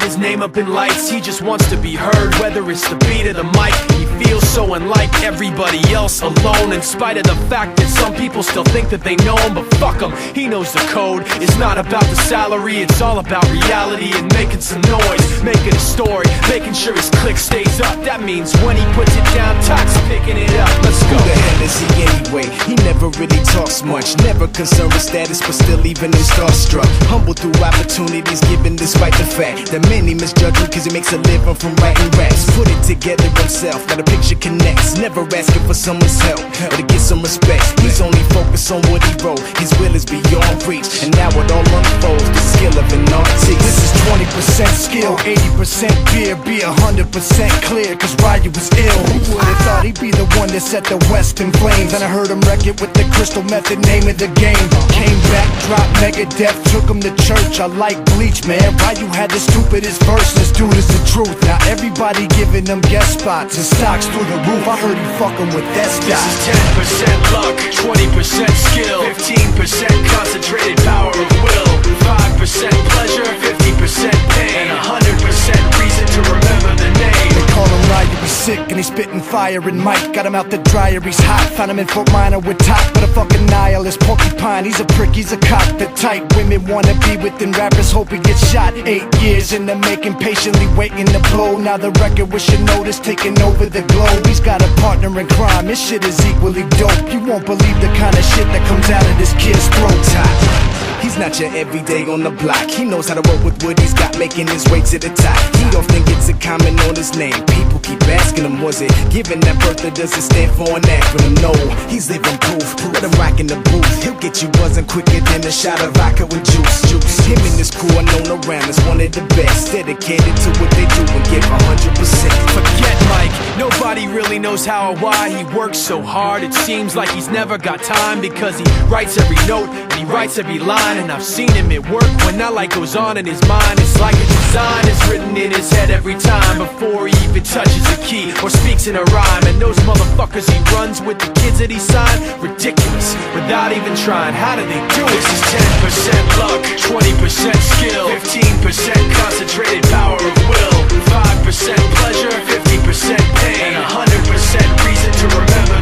his name up in lights. He just wants to be heard, whether it's the beat or the mic. He feels so unlike everybody else, alone, in spite of the fact that some people still think that they know him. But fuck him, he knows the code. It's not about the salary, it's all about reality and making some noise, making a story, making sure his click stays up. That means when he puts it down, Tox picking it up. Let's go. Who the hell is he anyway? He never really talks much, never concerned with status, but still even in starstruck. Humble through opportunities given despite the fact that many misjudge him cause he makes a living from writing raps. Put it together himself, now the picture connects. Never asking for someone's help or to get some respect. He's only focused on what he wrote. His will is beyond reach, and now it all unfolds. The skill of an artist. This is 20% skill, 80% fear. Be 100% clear, cause Ryu was ill. Who would've thought he'd be the one that set the West in flames? And I heard him wreck it with the Crystal Method, name of the game. Came back, dropped Megadeth, took him to church. I like Bleach, man. Ryu had the stupidest verse. This dude is the truth. Now everybody giving them guest spots and stocks through the roof. I heard he fucking with that stock. This is 10% luck, 20% skill, 15% concentrated power of will, 5% pleasure, 50% pain, and 100% reason to remember the name. They call him Ryu, he's sick and he's spitting fire. And Mike got him out the dryer, he's hot. Found him in Fort Minor with top, but a fucking nihilist porcupine. He's a prick, he's a cop. The type women wanna be within, rappers hope he gets shot. 8 years in the making, patiently waiting to blow. Now the record with your notice taking over the globe. He's got a partner in crime, this shit is equally dope. You won't believe the kind of shit that comes out of this kid's throat. He's not your everyday on the block. He knows how to work with what he's got, making his way to the top. He often gets a comment on his name. People keep asking him, was it given that birth or does it stand for an acronym? No, he's living proof. Let him rock in the booth. He'll get you buzzing quicker than a shot of vodka with juice. Him and his crew are known around as one of the best, dedicated to what they do and give 100%. Forget Mike, nobody really knows how or why he works so hard. It seems like he's never got time, because he writes every note and he writes every line. And I've seen him at work when that light goes on in his mind. It's like a design is written in his head every time, before he even touches a key or speaks in a rhyme. And those motherfuckers he runs with, the kids that he signed, ridiculous, without even trying. How do they do it? This is 10% luck, 20% skill, 15% concentrated power of will, 5% pleasure, 50% pain, and 100% reason to remember